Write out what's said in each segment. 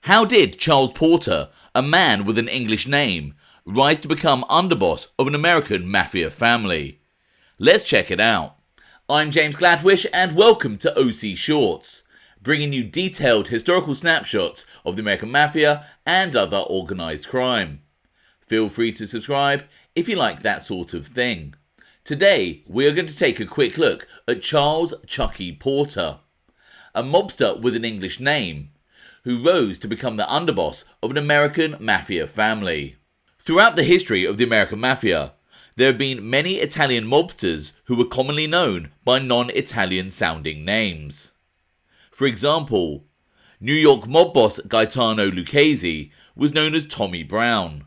How did Charles Porter, a man with an English name, rise to become underboss of an American mafia family? Let's check it out. I'm James Gladwish and welcome to OC Shorts, bringing you detailed historical snapshots of the American Mafia and other organised crime. Feel free to subscribe if you like that sort of thing. Today, we are going to take a quick look at Charles Chucky Porter, a mobster with an English name, who rose to become the underboss of an American mafia family. Throughout the history of the American Mafia, there have been many Italian mobsters who were commonly known by non-Italian sounding names. For example, New York mob boss Gaetano Lucchese was known as Tommy Brown,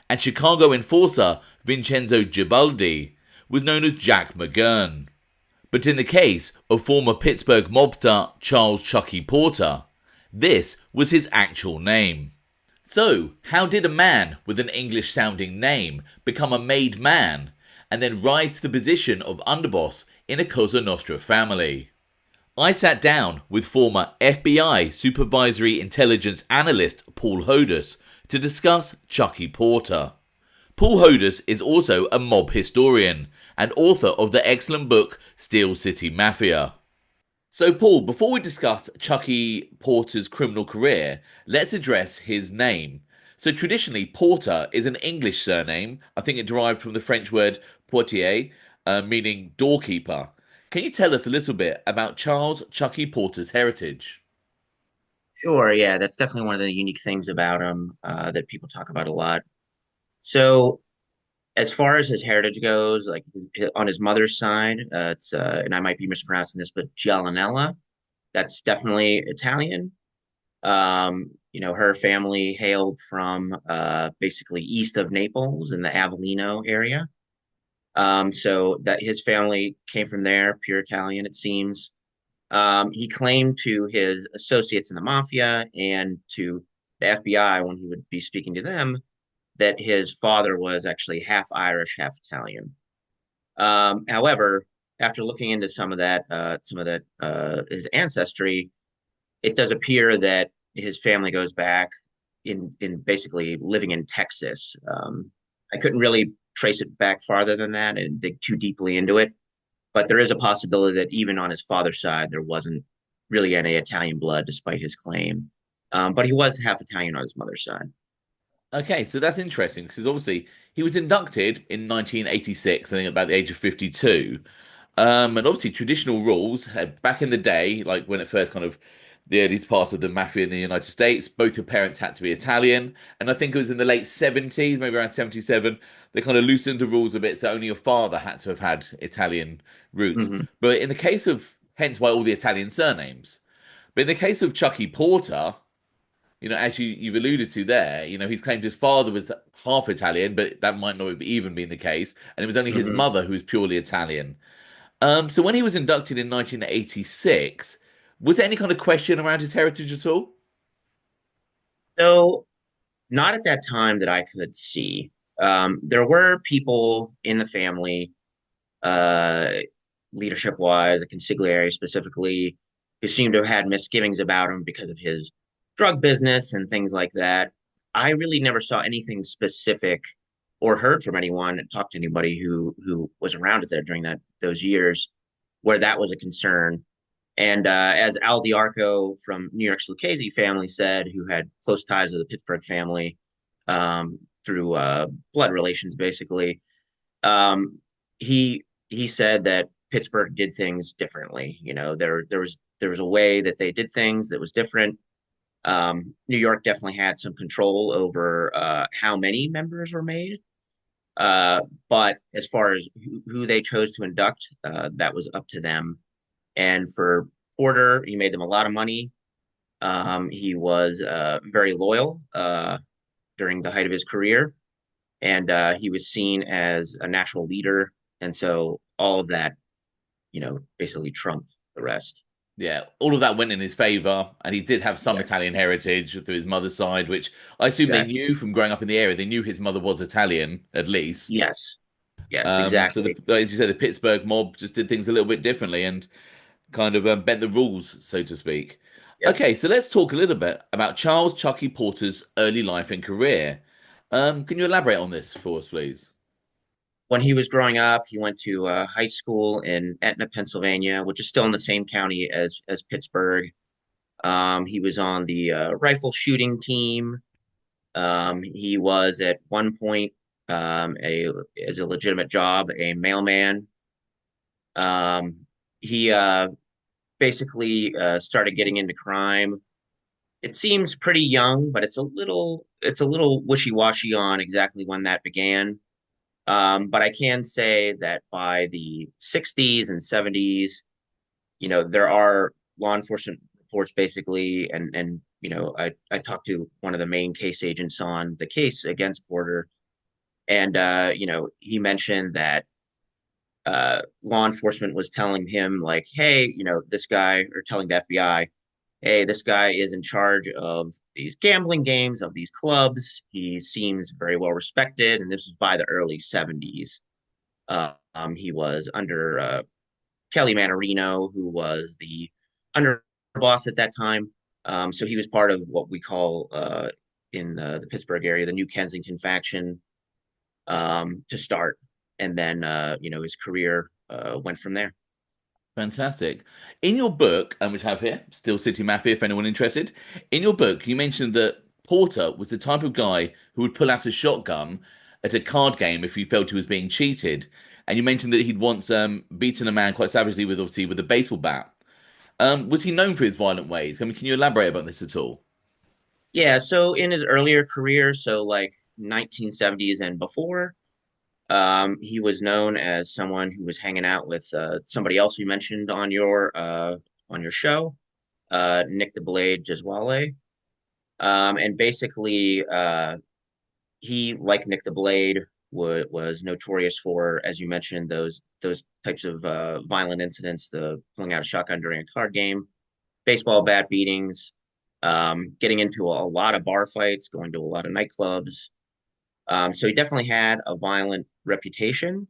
and Chicago enforcer Vincenzo Gibaldi was known as Jack McGurn. But in the case of former Pittsburgh mobster Charles Chucky Porter, this was his actual name. So, how did a man with an English-sounding name become a made man and then rise to the position of underboss in a Cosa Nostra family? I sat down with former FBI Supervisory Intelligence Analyst Paul Hodes to discuss Chucky Porter. Paul Hodes is also a mob historian and author of the excellent book Steel City Mafia. So Paul, before we discuss Chucky Porter's criminal career, let's address his name. So traditionally, Porter is an English surname. I think it derived from the French word portier, meaning doorkeeper. Can you tell us a little bit about Charles Chucky Porter's heritage? Sure, yeah, that's definitely one of the unique things about him that people talk about a lot. So, as far as his heritage goes, like on his mother's side, and I might be mispronouncing this, but Gialinella, that's definitely Italian. Her family hailed from basically east of Naples in the Avellino area. So that his family came from there, pure Italian, it seems. He claimed to his associates in the mafia and to the FBI when he would be speaking to them that his father was actually half Irish, half Italian. However, after looking into some of that, his ancestry, it does appear that his family goes back in basically living in Texas. I couldn't really trace it back farther than that and dig too deeply into it, but there is a possibility that even on his father's side, there wasn't really any Italian blood, despite his claim. But he was half Italian on his mother's side. Okay, so that's interesting because obviously he was inducted in 1986, I think about the age of 52. And obviously traditional rules back in the day, like when it first kind of the earliest part of the mafia in the United States, both your parents had to be Italian. And I think it was in the late 70s, maybe around 77, they kind of loosened the rules a bit, so only your father had to have had Italian roots. Hmm. But in the case of, hence why all the Italian surnames. But in the case of Chucky Porter, as you've alluded to there, he's claimed his father was half Italian, but that might not have even been the case, and it was only his Hmm. mother who was purely Italian. So when he was inducted in 1986, was there any kind of question around his heritage at all? So, not at that time that I could see. There were people in the family, uh, leadership wise, the consigliere specifically, who seemed to have had misgivings about him because of his drug business and things like that. I really never saw anything specific or heard from anyone, talked to anybody who was around it there during those years where that was a concern. And as Al Diarco from New York's Lucchese family said, who had close ties to the Pittsburgh family through blood relations, basically, um, he said that Pittsburgh did things differently. There was a way that they did things that was different. New York definitely had some control over how many members were made. But as far as who they chose to induct, that was up to them. And for Porter, he made them a lot of money. He was very loyal during the height of his career, and he was seen as a natural leader. And so all of that, basically trumped the rest. Yeah, all of that went in his favor, and he did have some Yes, Italian heritage through his mother's side, which I assume they exactly. knew from growing up in the area. They knew his mother was Italian, at least. Yes, yes, exactly. As you said, the Pittsburgh mob just did things a little bit differently and kind of bent the rules, so to speak. Yep. Okay, so let's talk a little bit about Charles Chucky Porter's early life and career. Can you elaborate on this for us, please? When he was growing up, he went to high school in Etna, Pennsylvania, which is still in the same county as Pittsburgh. He was on the rifle shooting team. He was at one point a as a legitimate job, a mailman. Um, he basically started getting into crime. It seems pretty young, but it's a little wishy-washy on exactly when that began. But I can say that by the 60s and 70s, there are law enforcement reports basically, and I talked to one of the main case agents on the case against Porter, and he mentioned that law enforcement was telling him like, hey, this guy, or telling the FBI, hey, this guy is in charge of these gambling games, of these clubs. He seems very well respected, and this was by the early 70s. He was under Kelly Mannarino, who was the underboss at that time. So he was part of what we call in the Pittsburgh area the New Kensington faction to start, and then his career went from there. Fantastic. In your book, and we have here, Still City Mafia, if anyone interested, in your book, you mentioned that Porter was the type of guy who would pull out a shotgun at a card game if he felt he was being cheated. And you mentioned that he'd once beaten a man quite savagely with, obviously, with a baseball bat. Was he known for his violent ways? I mean, can you elaborate about this at all? Yeah, so in his earlier career, so like 1970s and before, he was known as someone who was hanging out with somebody else you mentioned on your show, Nick the Blade Giswale. And basically, he, like Nick the Blade, was notorious for, as you mentioned, those types of violent incidents, the pulling out a shotgun during a card game, baseball bat beatings, getting into a lot of bar fights, going to a lot of nightclubs. So he definitely had a violent reputation.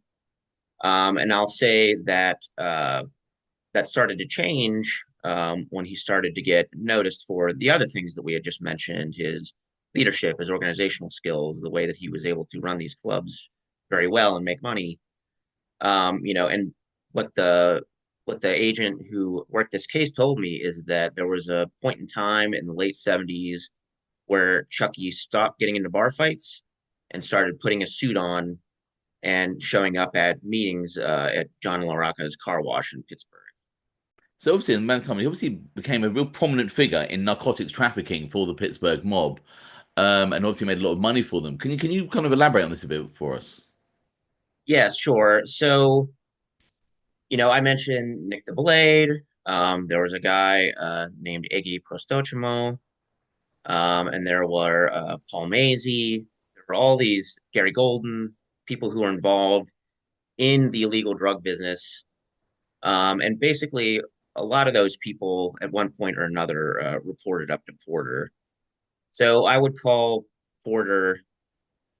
And I'll say that that started to change when he started to get noticed for the other things that we had just mentioned: his leadership, his organizational skills, the way that he was able to run these clubs very well and make money. And what the what the agent who worked this case told me is that there was a point in time in the late 70s where Chucky stopped getting into bar fights and started putting a suit on and showing up at meetings at John Larocca's car wash in Pittsburgh. So obviously, in that time, he obviously became a real prominent figure in narcotics trafficking for the Pittsburgh mob, and obviously made a lot of money for them. Can you kind of elaborate on this a bit for us? Yeah, sure. So, I mentioned Nick the Blade. There was a guy named Iggy Prostochimo, and there were Paul Mazy. There were all these Gary Golden people who were involved in the illegal drug business. And basically, a lot of those people at one point or another reported up to Porter. So I would call Porter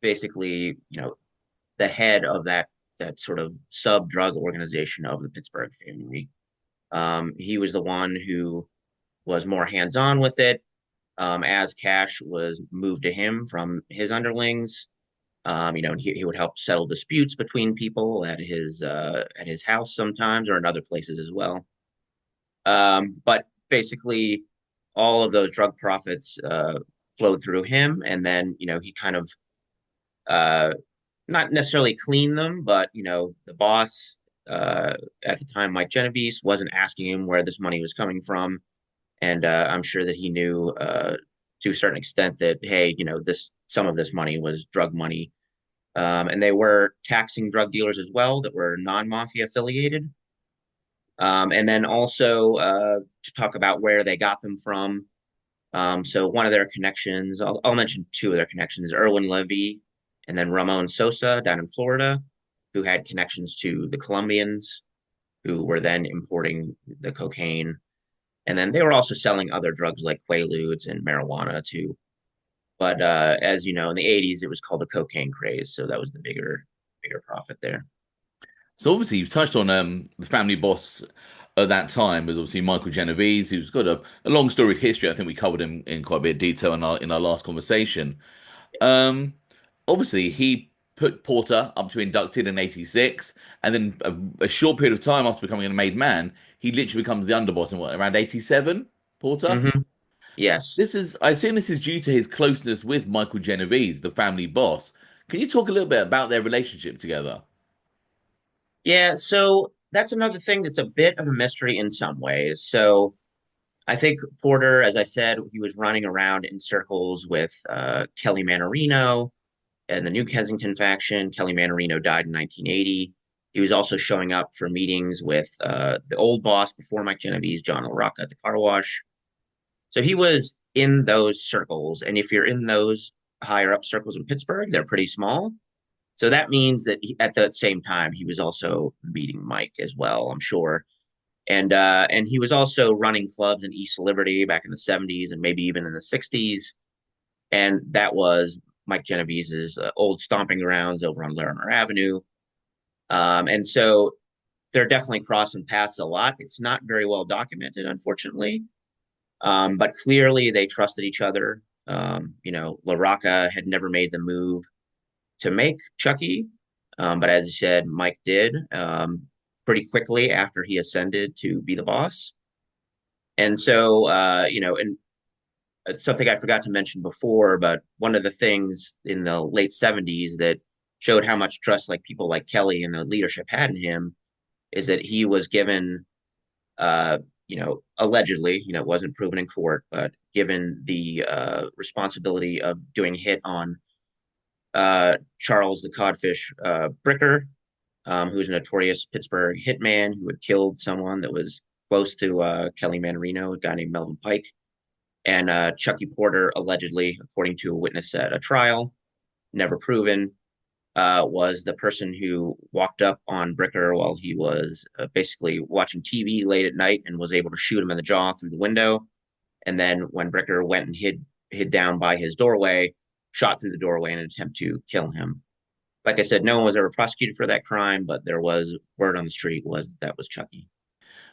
basically, the head of that sort of sub drug organization of the Pittsburgh family. He was the one who was more hands on with it, as cash was moved to him from his underlings. And he would help settle disputes between people at his house sometimes, or in other places as well. But basically, all of those drug profits flowed through him, and then he kind of uh, not necessarily clean them, but the boss at the time, Mike Genovese, wasn't asking him where this money was coming from, and I'm sure that he knew to a certain extent that, hey, this some of this money was drug money, and they were taxing drug dealers as well that were non-mafia affiliated. And then also to talk about where they got them from. So one of their connections, I'll mention two of their connections: Erwin Levy and then Ramon Sosa down in Florida, who had connections to the Colombians, who were then importing the cocaine. And then they were also selling other drugs like quaaludes and marijuana too. But as you know, in the 80s, it was called the cocaine craze. So that was the bigger profit there. So obviously, you've touched on the family boss at that time was obviously Michael Genovese, who's got a long storied history. I think we covered him in quite a bit of detail in our last conversation. Um, Obviously, he put Porter up to inducted in '86, and then a short period of time after becoming a made man, he literally becomes the underboss in what, around '87, Porter? Hmm. Yes. I assume this is due to his closeness with Michael Genovese, the family boss. Can you talk a little bit about their relationship together? Yeah, so that's another thing that's a bit of a mystery in some ways. So I think Porter, as I said, he was running around in circles with Kelly Mannarino and the New Kensington faction. Kelly Mannarino died in 1980. He was also showing up for meetings with the old boss before Mike Genovese, John Larocca at the car wash. So he was in those circles. And if you're in those higher up circles in Pittsburgh, they're pretty small. So that means that at the same time, he was also meeting Mike as well, I'm sure. And he was also running clubs in East Liberty back in the 70s and maybe even in the 60s. And that was Mike Genovese's old stomping grounds over on Larimer Avenue. And so they're definitely crossing paths a lot. It's not very well documented, unfortunately. But clearly they trusted each other. Larocca had never made the move to make Chucky. But as you said, Mike did pretty quickly after he ascended to be the boss. And so, and it's something I forgot to mention before, but one of the things in the late 70s that showed how much trust like people like Kelly and the leadership had in him is that he was given, allegedly, it wasn't proven in court, but given the responsibility of doing a hit on Charles the Codfish Bricker, who's a notorious Pittsburgh hitman who had killed someone that was close to Kelly Mannarino, a guy named Melvin Pike. And Chucky Porter, allegedly, according to a witness at a trial, never proven, was the person who walked up on Bricker while he was basically watching TV late at night and was able to shoot him in the jaw through the window. And then when Bricker went and hid down by his doorway, shot through the doorway in an attempt to kill him. Like I said, no one was ever prosecuted for that crime, but there was word on the street was that was Chucky.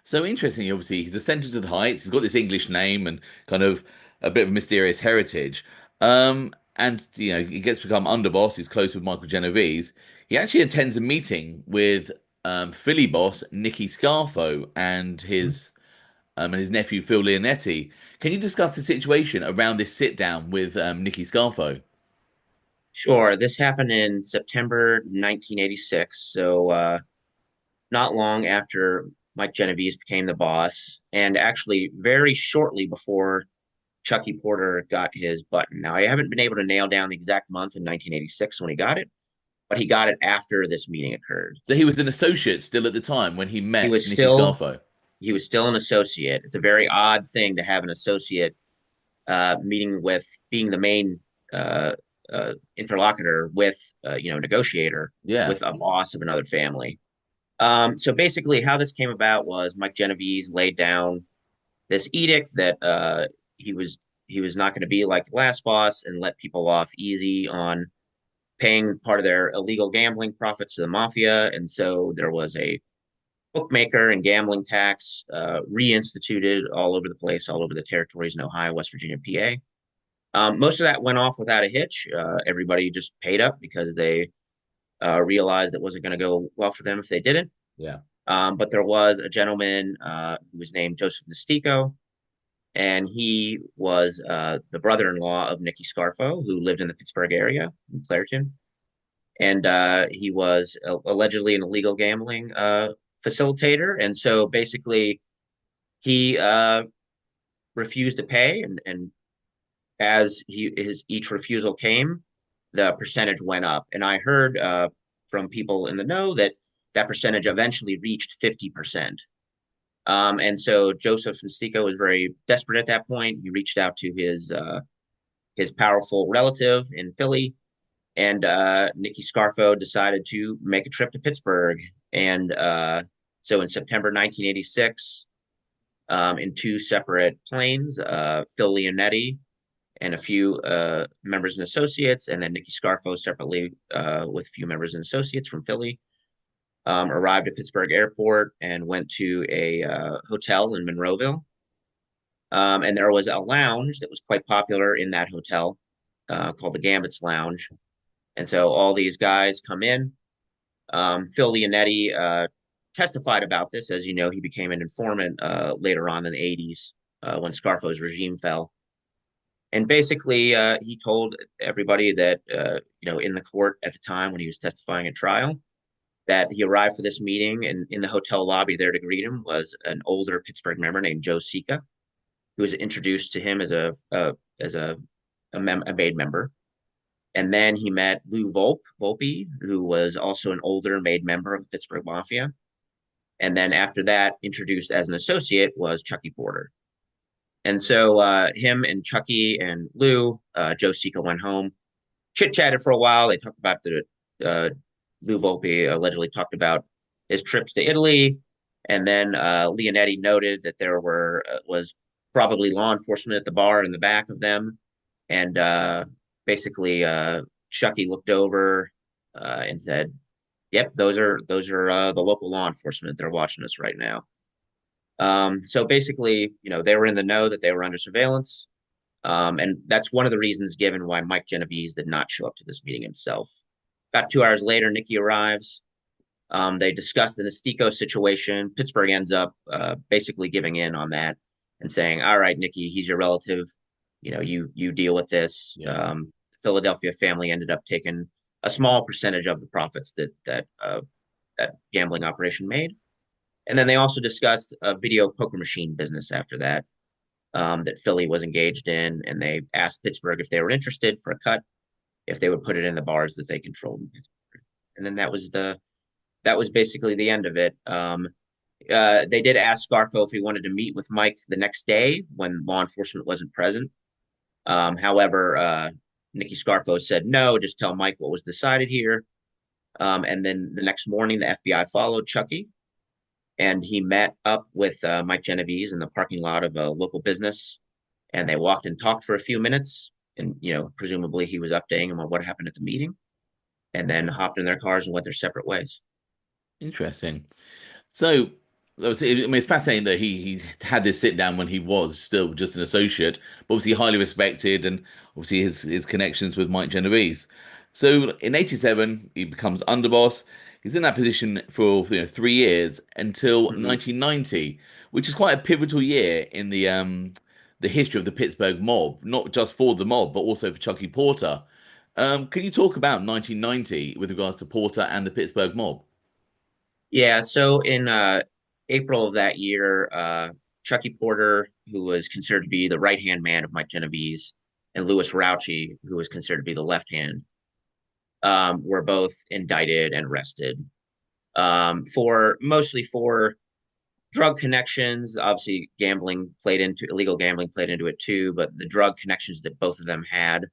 So interesting, obviously, he's ascended to the heights. He's got this English name and kind of a bit of mysterious heritage. And he gets to become underboss. He's close with Michael Genovese. He actually attends a meeting with Philly boss Nicky Scarfo and his nephew Phil Leonetti. Can you discuss the situation around this sit down with Nicky Scarfo? Sure, this happened in September 1986, so not long after Mike Genovese became the boss, and actually very shortly before Chucky Porter got his button. Now, I haven't been able to nail down the exact month in 1986 when he got it, but he got it after this meeting occurred. So he was an associate still at the time when he He met was Nicky still Scarfo. he was still an associate. It's a very odd thing to have an associate meeting with being the main interlocutor with negotiator Yeah. with a boss of another family. So basically, how this came about was Mike Genovese laid down this edict that he was not going to be like the last boss and let people off easy on paying part of their illegal gambling profits to the mafia. And so there was a bookmaker and gambling tax reinstituted all over the place, all over the territories in Ohio, West Virginia, PA. Most of that went off without a hitch. Everybody just paid up because they realized it wasn't going to go well for them if they didn't. Yeah. But there was a gentleman who was named Joseph Nistico, and he was the brother-in-law of Nicky Scarfo, who lived in the Pittsburgh area in Clairton. And he was allegedly an illegal gambling facilitator. And so basically, he refused to pay, and as his each refusal came, the percentage went up. And I heard from people in the know that that percentage eventually reached 50%. And so Joseph Nistico was very desperate at that point. He reached out to his powerful relative in Philly, and Nicky Scarfo decided to make a trip to Pittsburgh. And so in September 1986, in two separate planes, Phil Leonetti and a few members and associates, and then Nicky Scarfo separately with a few members and associates from Philly. arrived at Pittsburgh Airport and went to a hotel in Monroeville. And there was a lounge that was quite popular in that hotel called the Gambit's Lounge. And so all these guys come in. Phil Leonetti testified about this. As you know, he became an informant later on in the 80s when Scarfo's regime fell. And basically, he told everybody that, in the court at the time when he was testifying at trial, that he arrived for this meeting, and in the hotel lobby there to greet him was an older Pittsburgh member named Joe Sika, who was introduced to him as a made member. And then he met Lou Volpe, who was also an older made member of the Pittsburgh Mafia. And then after that, introduced as an associate was Chucky Porter. And so him and Chucky and Lou, Joe Sika went home, chit-chatted for a while. They talked about Lou Volpe allegedly talked about his trips to Italy. And then Leonetti noted that there was probably law enforcement at the bar in the back of them. And basically, Chucky looked over and said, "Yep, those are the local law enforcement. They're watching us right now." So basically, they were in the know that they were under surveillance. And that's one of the reasons given why Mike Genovese did not show up to this meeting himself. About 2 hours later, Nicky arrives. They discuss the Nistico situation. Pittsburgh ends up basically giving in on that and saying, "All right, Nicky, he's your relative. You deal with this." Yeah. Philadelphia family ended up taking a small percentage of the profits that gambling operation made. And then they also discussed a video poker machine business after that that Philly was engaged in, and they asked Pittsburgh if they were interested for a cut, if they would put it in the bars that they controlled. And then that was basically the end of it. They did ask Scarfo if he wanted to meet with Mike the next day when law enforcement wasn't present. However, Nicky Scarfo said no, just tell Mike what was decided here. And then the next morning, the FBI followed Chucky, and he met up with Mike Genovese in the parking lot of a local business, and they walked and talked for a few minutes. And presumably he was updating him on what happened at the meeting, and then hopped in their cars and went their separate ways. Interesting. So, obviously, I mean, it's fascinating that he had this sit down when he was still just an associate, but obviously highly respected, and obviously his connections with Mike Genovese. So, in '87, he becomes underboss. He's in that position for 3 years until Mhm. 1990, which is quite a pivotal year in the history of the Pittsburgh mob, not just for the mob, but also for Chucky Porter. Can you talk about 1990 with regards to Porter and the Pittsburgh mob? Yeah, so in April of that year, Chucky Porter, who was considered to be the right hand man of Mike Genovese, and Louis Rauchi, who was considered to be the left hand, were both indicted and arrested for mostly for drug connections. Obviously, illegal gambling played into it too, but the drug connections that both of them had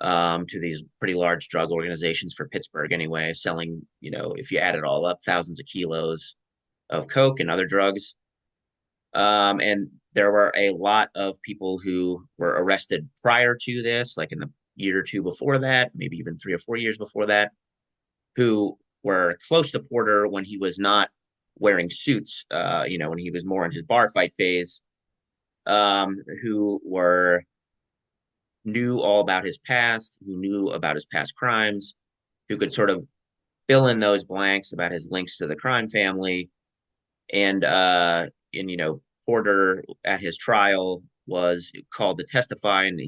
to these pretty large drug organizations for Pittsburgh anyway, selling, if you add it all up, thousands of kilos of coke and other drugs. And there were a lot of people who were arrested prior to this, like in the year or two before that, maybe even 3 or 4 years before that, who were close to Porter when he was not wearing suits, when he was more in his bar fight phase, who were knew all about his past, who knew about his past crimes, who could sort of fill in those blanks about his links to the crime family. And Porter at his trial was called to testify, and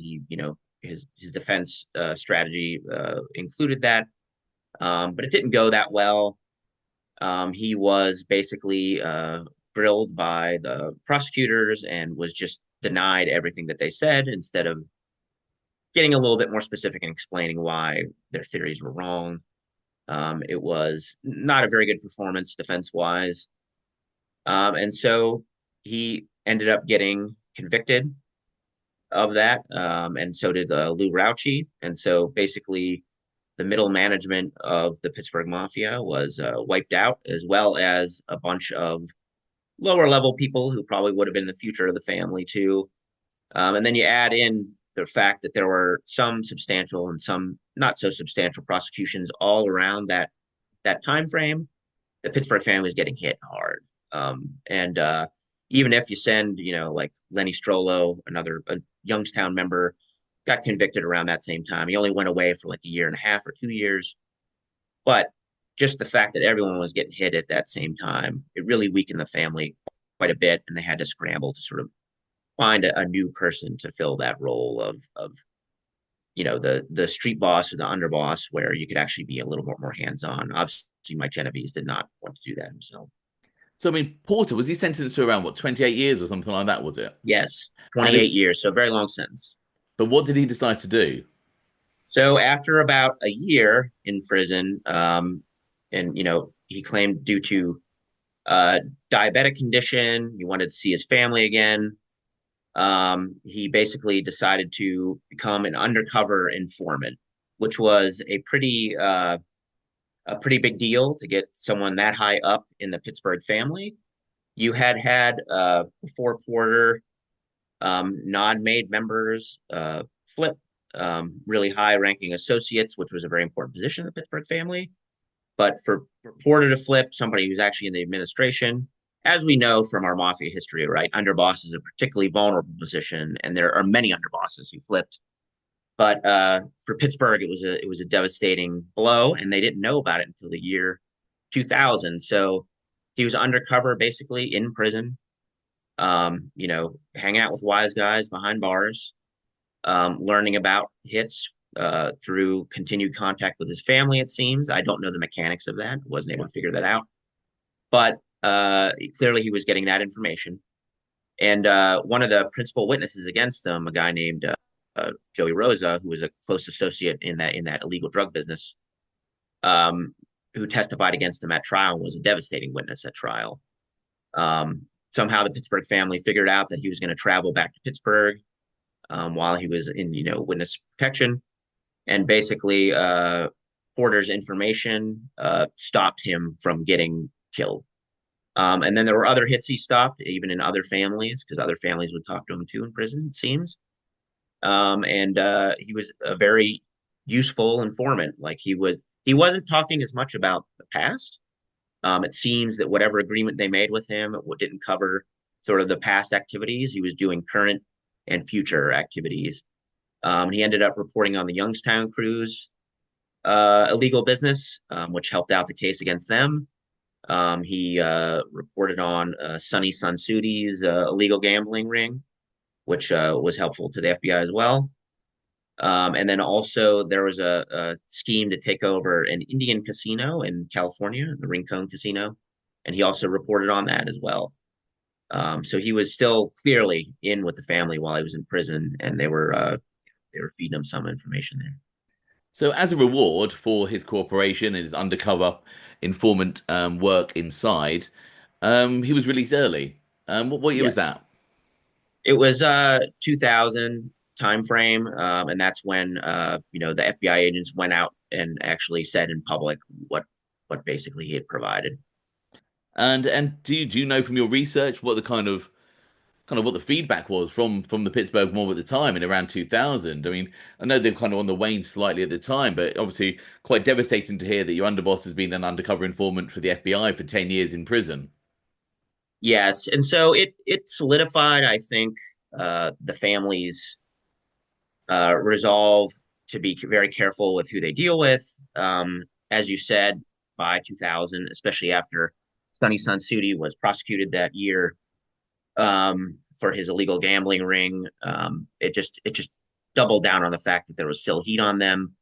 his defense strategy included that, but it didn't go that well. He was basically grilled by the prosecutors and was just denied everything that they said instead of getting a little bit more specific and explaining why their theories were wrong. It was not a very good performance defense wise. And so he ended up getting convicted of that. And so did Lou Rauchi. And so basically, the middle management of the Pittsburgh Mafia was wiped out, as well as a bunch of lower level people who probably would have been the future of the family, too. And then you add in the fact that there were some substantial and some not so substantial prosecutions all around that time frame. the Pittsburgh family was getting hit hard. And even if you send, like Lenny Strollo, another a Youngstown member, got convicted around that same time. He only went away for like a year and a half or 2 years. But just the fact that everyone was getting hit at that same time, it really weakened the family quite a bit, and they had to scramble to sort of find a new person to fill that role of the street boss or the underboss, where you could actually be a little more hands on. Obviously, Mike Genovese did not want to do that himself. So I mean, Porter, was he sentenced to around what, 28 years or something like that, was it? Yes, And 28 years, so very long sentence. but what did he decide to do? So after about a year in prison, and he claimed due to uh, diabetic condition, he wanted to see his family again. He basically decided to become an undercover informant, which was a pretty big deal to get someone that high up in the Pittsburgh family. You had before Porter, non-made members flip really high-ranking associates, which was a very important position in the Pittsburgh family. But for Porter to flip somebody who's actually in the administration, as we know from our mafia history, right, underboss is a particularly vulnerable position, and there are many underbosses who flipped. But for Pittsburgh, it was a devastating blow, and they didn't know about it until the year 2000. So he was undercover, basically in prison, hanging out with wise guys behind bars, learning about hits through continued contact with his family. It seems I don't know the mechanics of that; wasn't able to figure that out. But clearly, he was getting that information. And one of the principal witnesses against him, a guy named Joey Rosa, who was a close associate in that illegal drug business, um, who testified against him at trial, was a devastating witness at trial. Somehow, the Pittsburgh family figured out that he was going to travel back to Pittsburgh while he was in, witness protection, and basically, Porter's information stopped him from getting killed. And then there were other hits he stopped, even in other families, because other families would talk to him too in prison, it seems. And he was a very useful informant. Like he wasn't talking as much about the past. It seems that whatever agreement they made with him didn't cover sort of the past activities. He was doing current and future activities. He ended up reporting on the Youngstown Cruise illegal business, which helped out the case against them. He reported on Sonny Sansudi's illegal gambling ring, which was helpful to the FBI as well. And then also there was a scheme to take over an Indian casino in California, the Rincon Casino, and he also reported on that as well. So he was still clearly in with the family while he was in prison, and they were feeding him some information there. So as a reward for his cooperation and his undercover informant work inside, he was released early. What year was Yes, that? it was 2000 time frame, and that's when the FBI agents went out and actually said in public what basically he had provided. And do you know from your research what the kind of what the feedback was from the Pittsburgh mob at the time in around 2000? I mean, I know they're kind of on the wane slightly at the time, but obviously quite devastating to hear that your underboss has been an undercover informant for the FBI for 10 years in prison. Yes, and so it solidified, I think, the family's resolve to be very careful with who they deal with. As you said, by 2000, especially after Sonny Sansudi was prosecuted that year for his illegal gambling ring, it just doubled down on the fact that there was still heat on them,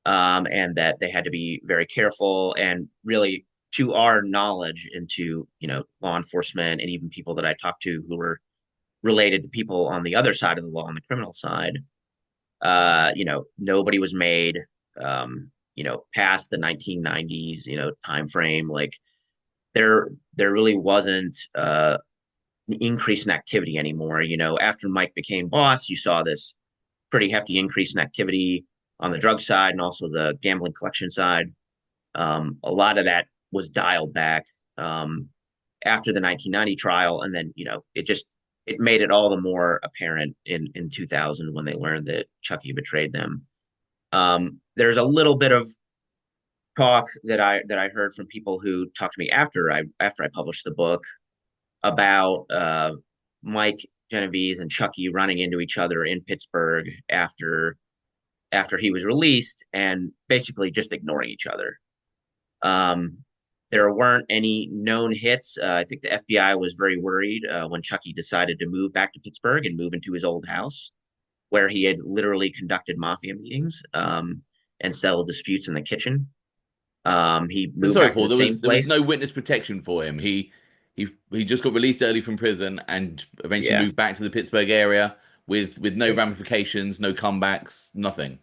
and that they had to be very careful. And really, to our knowledge, into law enforcement and even people that I talked to who were related to people on the other side of the law, on the criminal side, nobody was made, past the 1990s, time frame. Like there really wasn't an increase in activity anymore. After Mike became boss, you saw this pretty hefty increase in activity on the drug side and also the gambling collection side. A lot of that was dialed back after the 1990 trial, and then it made it all the more apparent in 2000 when they learned that Chucky betrayed them. There's a little bit of talk that I heard from people who talked to me after I published the book about Mike Genovese and Chucky running into each other in Pittsburgh after he was released and basically just ignoring each other. Um, there weren't any known hits. I think the FBI was very worried when Chucky decided to move back to Pittsburgh and move into his old house, where he had literally conducted mafia meetings and settled disputes in the kitchen. He So moved sorry, back to Paul. the There was same there was no place. witness protection for him. He just got released early from prison and eventually Yeah, moved back to the Pittsburgh area with no E- ramifications, no comebacks, nothing.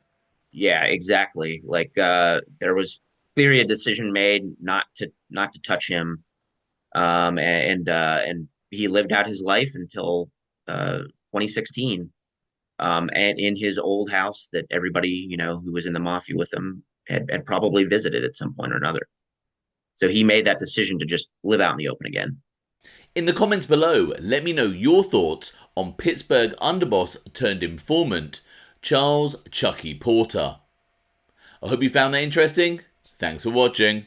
yeah, exactly. Like there was clearly a decision made not to touch him, and he lived out his life until 2016, and in his old house that everybody who was in the mafia with him had probably visited at some point or another. So he made that decision to just live out in the open again. In the comments below, let me know your thoughts on Pittsburgh underboss turned informant, Charles Chucky Porter. I hope you found that interesting. Thanks for watching.